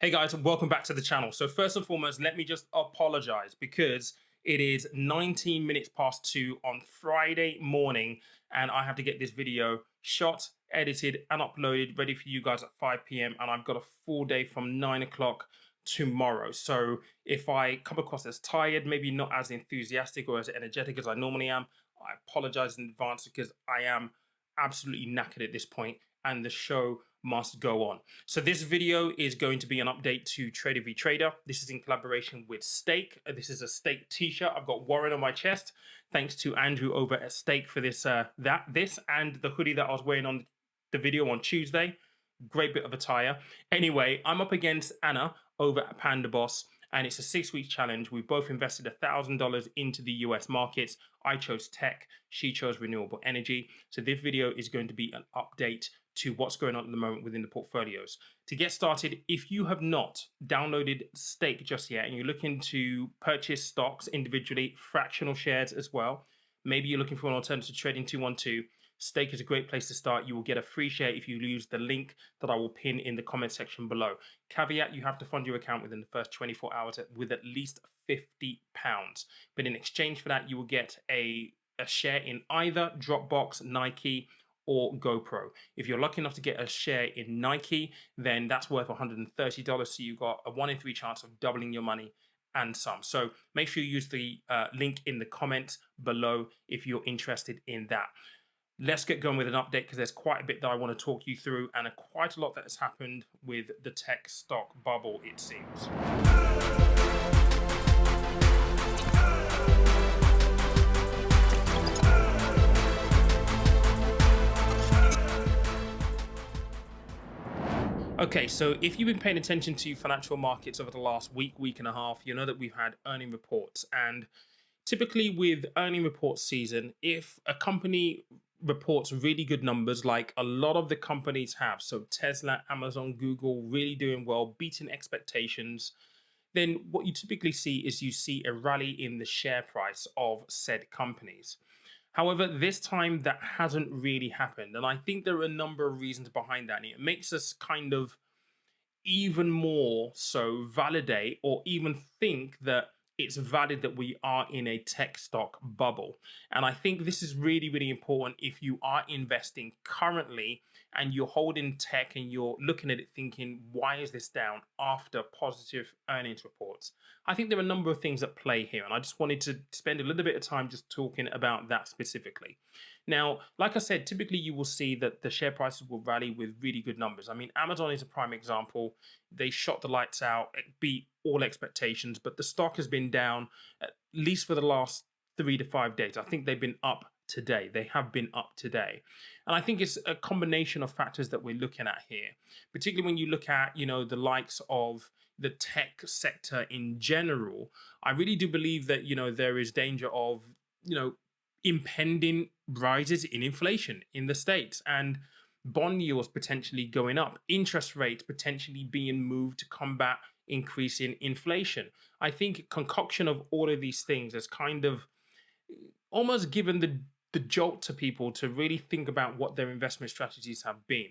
Hey guys, welcome back to the channel. So first and foremost, let me just apologize because it is 19 minutes past 2 on Friday morning and I have to get this video shot, edited and uploaded ready for you guys at 5 p.m. and I've got a full day from 9 o'clock tomorrow. So if I come across as tired, maybe not as enthusiastic or as energetic as I normally am, I apologize in advance because I am absolutely knackered at this point and the show must go on. So this video is going to be an update to Trader v Trader. This is in collaboration with Stake. This is a Stake t-shirt. I've got Warren on my chest. Thanks to Andrew over at Stake for this this and the hoodie that I was wearing on the video on Tuesday. Great bit of attire. Anyway, I'm up against Anna over at Panda Boss, and it's a 6-week challenge. We both invested $1,000 into the US markets. I chose tech, she chose renewable energy. So this video is going to be an update to what's going on at the moment within the portfolios. To get started, if you have not downloaded Stake just yet and you're looking to purchase stocks individually, fractional shares as well, maybe you're looking for an alternative to trading 212, Stake is a great place to start. You will get a free share if you use the link that I will pin in the comment section below. Caveat, you have to fund your account within the first 24 hours with at least £50. But in exchange for that, you will get a share in either Dropbox, Nike, or GoPro. If you're lucky enough to get a share in Nike, then that's worth $130. So you've got a 1 in 3 chance of doubling your money and some. So make sure you use the link in the comments below if you're interested in that. Let's get going with an update because there's quite a bit that I want to talk you through and quite a lot that has happened with the tech stock bubble, it seems. Okay, so if you've been paying attention to financial markets over the last week and a half, you know that we've had earning reports. And typically with earning report season, if a company reports really good numbers, like a lot of the companies have, so Tesla, Amazon, Google, really doing well, beating expectations, then what you typically see is you see a rally in the share price of said companies. However, this time that hasn't really happened. And I think there are a number of reasons behind that. And it makes us kind of even more so validate or even think that it's valid that we are in a tech stock bubble. And I think this is really, really important if you are investing currently and you're holding tech and you're looking at it thinking, why is this down after positive earnings reports? I think there are a number of things at play here. And I just wanted to spend a little bit of time just talking about that specifically. Now, like I said, typically you will see that the share prices will rally with really good numbers. I mean, Amazon is a prime example. They shot the lights out, it beat all expectations, but the stock has been down at least for the last 3 to 5 days. I think they've been up today. They have been up today. And I think it's a combination of factors that we're looking at here, particularly when you look at, the likes of the tech sector in general. I really do believe that, there is danger of, impending rises in inflation in the States and bond yields potentially going up, interest rates potentially being moved to combat increasing inflation. I think concoction of all of these things has kind of almost given the jolt to people to really think about what their investment strategies have been,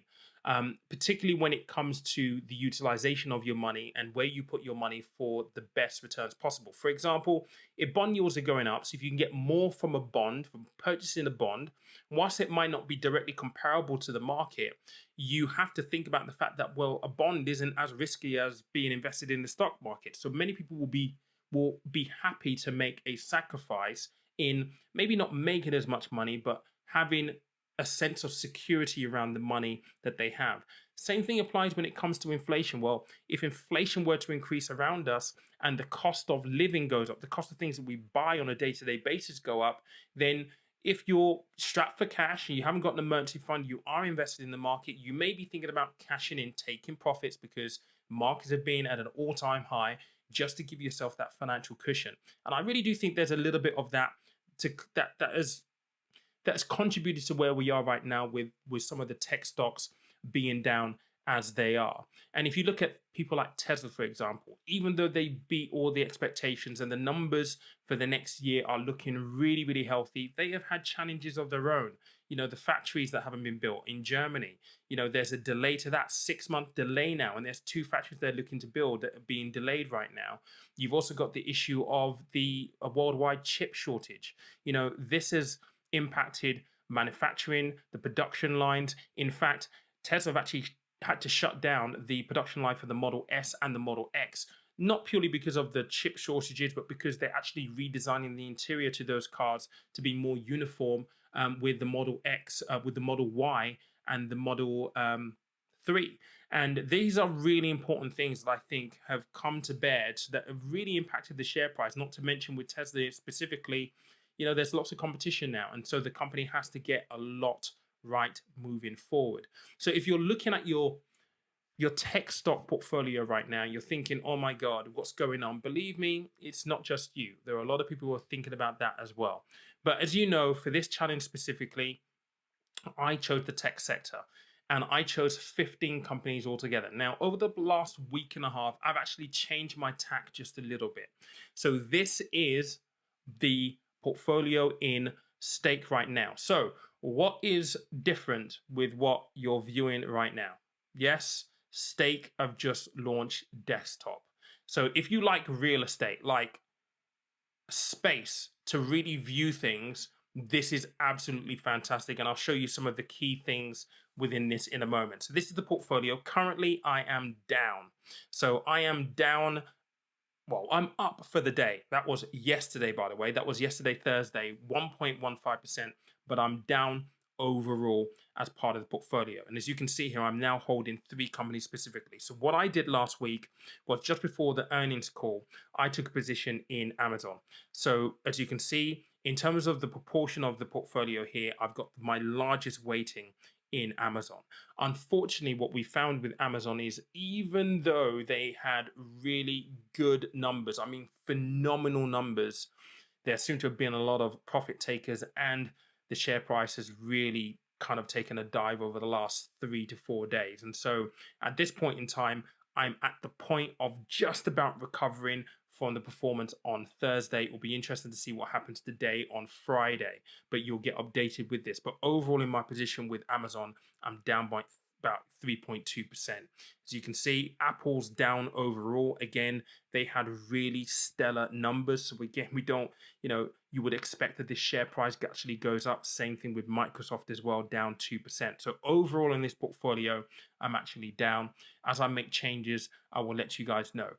particularly when it comes to the utilization of your money and where you put your money for the best returns possible. For example, if bond yields are going up, so if you can get more from a bond, from purchasing a bond, whilst it might not be directly comparable to the market, you have to think about the fact that, well, a bond isn't as risky as being invested in the stock market. So many people will be happy to make a sacrifice in maybe not making as much money, but having a sense of security around the money that they have. Same thing applies when it comes to inflation. Well, if inflation were to increase around us and the cost of living goes up, the cost of things that we buy on a day-to-day basis go up, then if you're strapped for cash and you haven't got an emergency fund, you are invested in the market, you may be thinking about cashing in, taking profits because markets have been at an all-time high just to give yourself that financial cushion. And I really do think there's a little bit of that that's contributed to where we are right now with some of the tech stocks being down as they are. And if you look at people like Tesla, for example, even though they beat all the expectations and the numbers for the next year are looking really, really healthy, they have had challenges of their own. The factories that haven't been built in Germany, there's a delay to that 6 month delay now, and there's two factories they're looking to build that are being delayed right now. You've also got the issue of the worldwide chip shortage. This has impacted manufacturing, the production lines. In fact, Tesla have actually had to shut down the production line for the Model S and the Model X, not purely because of the chip shortages, but because they're actually redesigning the interior to those cars to be more uniform, with the Model X, with the Model Y, and the Model 3. And these are really important things that I think have come to bear that have really impacted the share price, not to mention with Tesla specifically. There's lots of competition now. And so the company has to get a lot right moving forward. So if you're looking at your tech stock portfolio right now, you're thinking, oh my God, what's going on? Believe me, it's not just you. There are a lot of people who are thinking about that as well. But as you know, for this challenge specifically, I chose the tech sector, and I chose 15 companies altogether. Now, over the last week and a half, I've actually changed my tack just a little bit. So this is the portfolio in Stake right now. So what is different with what you're viewing right now? Yes, Stake have just launched desktop. So if you like real estate, like space to really view things, this is absolutely fantastic. And I'll show you some of the key things within this in a moment. So this is the portfolio. Currently, I am down. So I am down. Well, I'm up for the day. That was yesterday, by the way. That was yesterday, Thursday, 1.15%, but I'm down overall as part of the portfolio. And as you can see here, I'm now holding three companies specifically. So what I did last week was just before the earnings call, I took a position in Amazon. So as you can see, in terms of the proportion of the portfolio here, I've got my largest weighting in Amazon. Unfortunately, what we found with Amazon is even though they had really good numbers, I mean, phenomenal numbers, there seem to have been a lot of profit takers, and the share price has really kind of taken a dive over the last 3 to 4 days. And so at this point in time, I'm at the point of just about recovering from the performance on Thursday. It will be interesting to see what happens today on Friday, but you'll get updated with this. But overall, in my position with Amazon, I'm down by about 3.2%. As you can see, Apple's down overall. Again, they had really stellar numbers. So again, we don't, you would expect that this share price actually goes up. Same thing with Microsoft as well, down 2%. So overall in this portfolio, I'm actually down. As I make changes, I will let you guys know.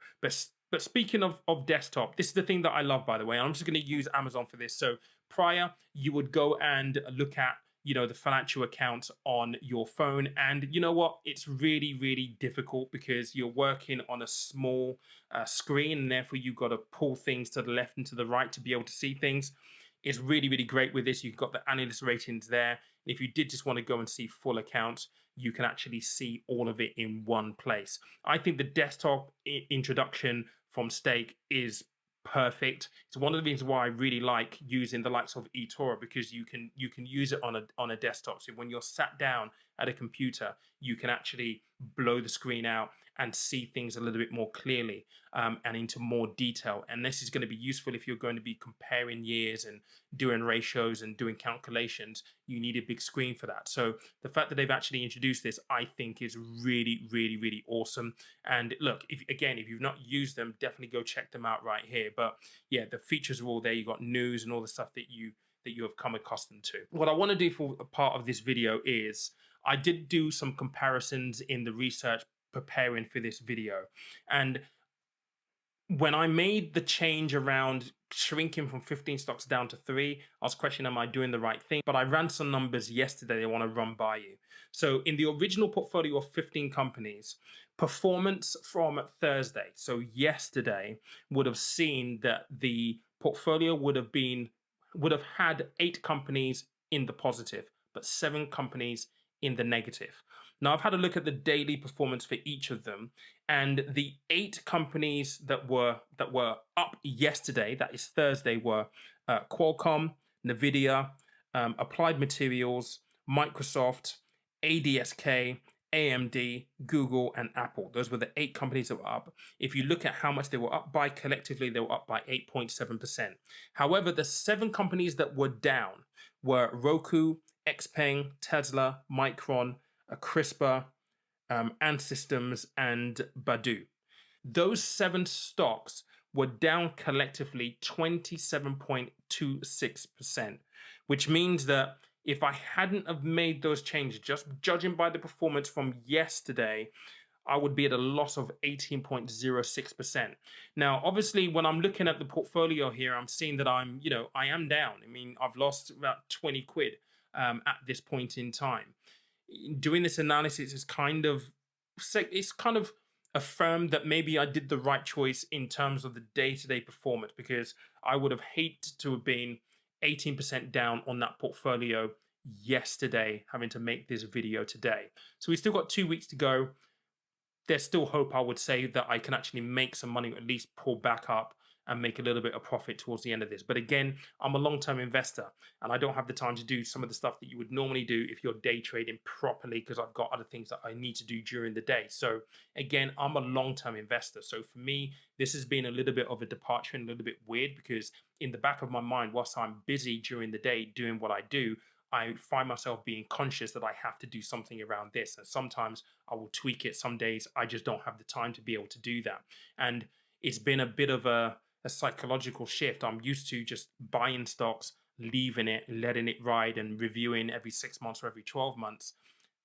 But speaking of desktop, this is the thing that I love, by the way. I'm just going to use Amazon for this. So prior, you would go and look at the financial accounts on your phone, and you know what, it's really, really difficult because you're working on a small screen, and therefore you've got to pull things to the left and to the right to be able to see things. It's really, really great with this. You've got the analyst ratings there. If you did just want to go and see full accounts, you can actually see all of it in one place. I think the desktop introduction from Stake is perfect. It's one of the reasons why I really like using the likes of eToro, because you can use it on a desktop. So when you're sat down at a computer, you can actually blow the screen out and see things a little bit more clearly, and into more detail. And this is going to be useful if you're going to be comparing years and doing ratios and doing calculations. You need a big screen for that. So the fact that they've actually introduced this, I think, is really, really, really awesome. And look, if you've not used them, definitely go check them out right here. But yeah, the features are all there. You've got news and all the stuff that you have come accustomed to. What I want to do for a part of this video is I did do some comparisons in the research preparing for this video. And when I made the change around shrinking from 15 stocks down to 3, I was questioning, am I doing the right thing? But I ran some numbers yesterday I want to run by you. So in the original portfolio of 15 companies, performance from Thursday, so yesterday, would have seen that the portfolio would have had 8 companies in the positive, but 7 companies in the negative. Now, I've had a look at the daily performance for each of them, and the 8 companies that were up yesterday, that is Thursday, were Qualcomm, Nvidia, Applied Materials, Microsoft, ADSK, AMD, Google, and Apple. Those were the 8 companies that were up. If you look at how much they were up by collectively, they were up by 8.7%. However, the 7 companies that were down were Roku, Xpeng, Tesla, Micron, CRISPR, Ant Systems, and Badu. Those 7 stocks were down collectively 27.26%, which means that if I hadn't have made those changes, just judging by the performance from yesterday, I would be at a loss of 18.06%. Now, obviously, when I'm looking at the portfolio here, I'm seeing that I am down. I mean, I've lost about 20 quid at this point in time. Doing this analysis is it's kind of affirmed that maybe I did the right choice in terms of the day-to-day performance, because I would have hated to have been 18% down on that portfolio yesterday, having to make this video today. So we've still got 2 weeks to go. There's still hope, I would say, that I can actually make some money, or at least pull back up and make a little bit of profit towards the end of this. But again, I'm a long-term investor and I don't have the time to do some of the stuff that you would normally do if you're day trading properly, because I've got other things that I need to do during the day. So again, I'm a long-term investor. So for me, this has been a little bit of a departure and a little bit weird, because in the back of my mind, whilst I'm busy during the day doing what I do, I find myself being conscious that I have to do something around this. And sometimes I will tweak it. Some days I just don't have the time to be able to do that. And it's been a bit of a psychological shift. I'm used to just buying stocks, leaving it, letting it ride, and reviewing every 6 months or every 12 months.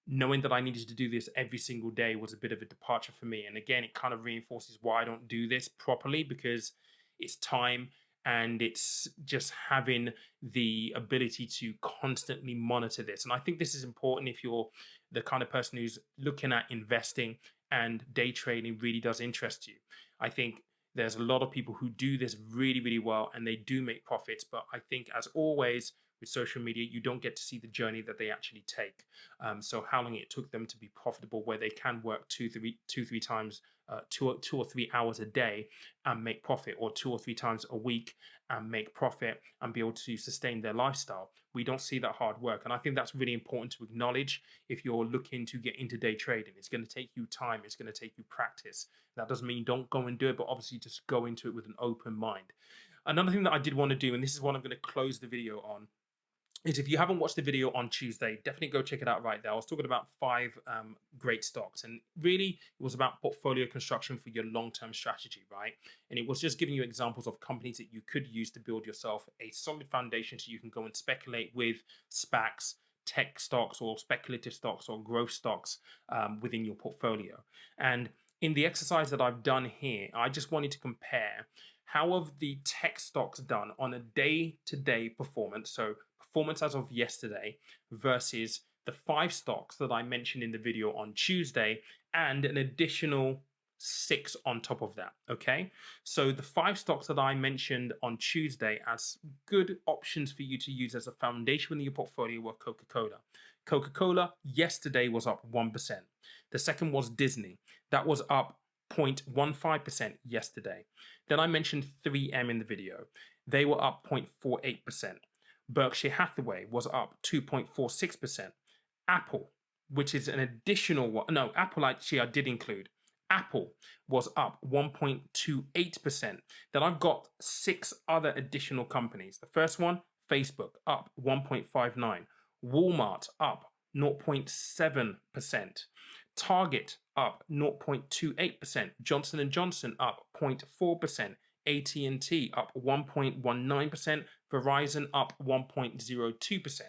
Knowing that I needed to do this every single day was a bit of a departure for me. And again, it kind of reinforces why I don't do this properly, because it's time and it's just having the ability to constantly monitor this. And I think this is important if you're the kind of person who's looking at investing and day trading really does interest you. I think there's a lot of people who do this really, really well and they do make profits. But I think, as always, with social media, you don't get to see the journey that they actually take. So how long it took them to be profitable, where they can work three times, 2 or 3 hours a day and make profit, or 2 or 3 times a week and make profit and be able to sustain their lifestyle. We don't see that hard work. And I think that's really important to acknowledge if you're looking to get into day trading. It's going to take you time. It's going to take you practice. That doesn't mean don't go and do it, but obviously just go into it with an open mind. Another thing that I did want to do, and this is what I'm going to close the video on, is if you haven't watched the video on Tuesday, definitely go check it out right there. I was talking about 5 great stocks, and really it was about portfolio construction for your long-term strategy, right? And it was just giving you examples of companies that you could use to build yourself a solid foundation so you can go and speculate with SPACs, tech stocks, or speculative stocks, or growth stocks within your portfolio. And in the exercise that I've done here, I just wanted to compare how have the tech stocks done on a day-to-day performance, so performance as of yesterday, versus the 5 stocks that I mentioned in the video on Tuesday, and an additional 6 on top of that. Okay, so the 5 stocks that I mentioned on Tuesday as good options for you to use as a foundation within your portfolio were Coca-Cola. Coca-Cola yesterday was up 1%. The second was Disney. That was up 0.15% yesterday. Then I mentioned 3M in the video. They were up 0.48%. Berkshire Hathaway was up 2.46%. Apple, which is an additional one, no, Apple actually I did include. Apple was up 1.28%. Then I've got 6 other additional companies. The first one, Facebook, up 1.59. Walmart up 0.7%. Target up 0.28%. Johnson & Johnson up 0.4%. AT&T up 1.19%. Verizon up 1.02%.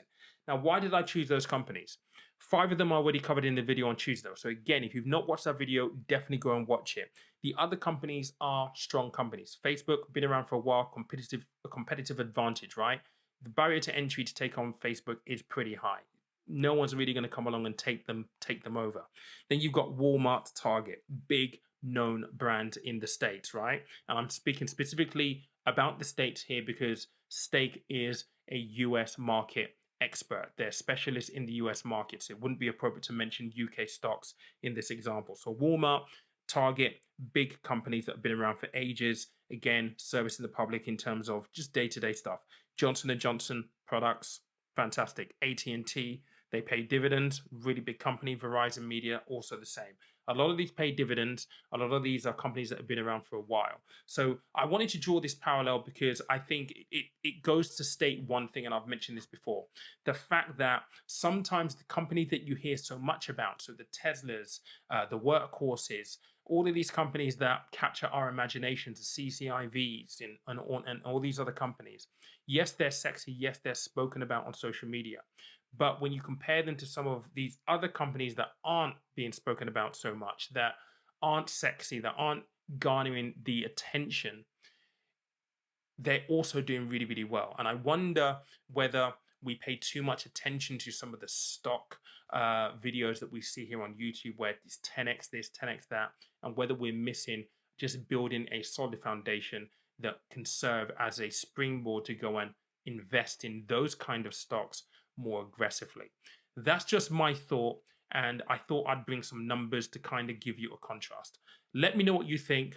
Now, why did I choose those companies? 5 of them I already covered in the video on Tuesday. So again, if you've not watched that video, definitely go and watch it. The other companies are strong companies. Facebook, been around for a while, a competitive advantage, right? The barrier to entry to take on Facebook is pretty high. No one's really going to come along and take them over. Then you've got Walmart, Target, big known brand in the States, right? And I'm speaking specifically about the States here because Stake is a US market expert. They're specialists in the US markets. It wouldn't be appropriate to mention UK stocks in this example. So Walmart, Target, big companies that have been around for ages. Again, servicing the public in terms of just day-to-day stuff. Johnson & Johnson products, fantastic. AT&T, They pay dividends, really big company. Verizon Media, also the same. A lot of these pay dividends. A lot of these are companies that have been around for a while. So I wanted to draw this parallel because I think it goes to state one thing, and I've mentioned this before: the fact that sometimes the company that you hear so much about, so the Teslas, the workhorses, all of these companies that capture our imaginations, the CCIVs and all these other companies, yes, they're sexy. Yes, they're spoken about on social media. But when you compare them to some of these other companies that aren't being spoken about so much, that aren't sexy, that aren't garnering the attention, they're also doing really, really well. And I wonder whether we pay too much attention to some of the stock videos that we see here on YouTube, where it's 10x this, 10x that, and whether we're missing just building a solid foundation that can serve as a springboard to go and invest in those kind of stocks more aggressively. That's just my thought. And I thought I'd bring some numbers to kind of give you a contrast. Let me know what you think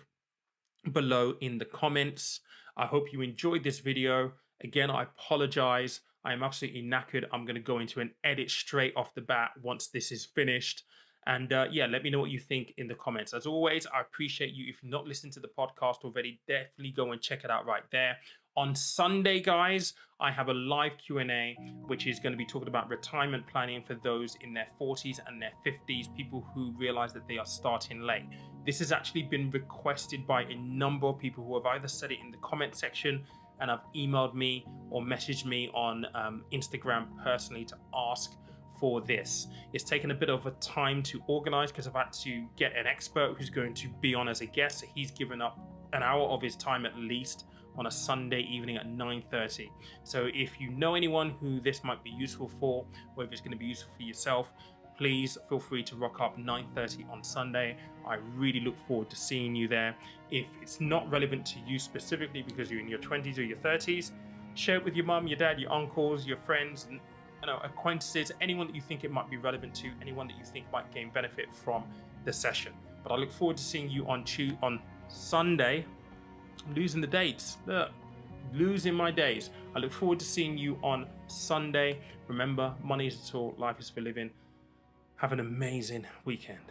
below in the comments. I hope you enjoyed this video. Again, I apologize. I am absolutely knackered. I'm going to go into an edit straight off the bat once this is finished. And yeah, let me know what you think in the comments. As always, I appreciate you. If you're not listening to the podcast already, definitely go and check it out right there. On Sunday, guys, I have a live Q&A, which is going to be talking about retirement planning for those in their 40s and their 50s, people who realize that they are starting late. This has actually been requested by a number of people who have either said it in the comment section and have emailed me or messaged me on Instagram personally to ask for this. It's taken a bit of a time to organize because I've had to get an expert who's going to be on as a guest. So he's given up an hour of his time at least on a Sunday evening at 9:30. So if you know anyone who this might be useful for, or if it's going to be useful for yourself, please feel free to rock up 9:30 on Sunday. I really look forward to seeing you there. If it's not relevant to you specifically because you're in your 20s or your 30s, share it with your mum, your dad, your uncles, your friends, and acquaintances, anyone that you think it might be relevant to, anyone that you think might gain benefit from the session. But I look forward to seeing you on Sunday. I'm losing the dates. Look, losing my days. I look forward to seeing you on Sunday. Remember, money is a tool, life is for living. Have an amazing weekend.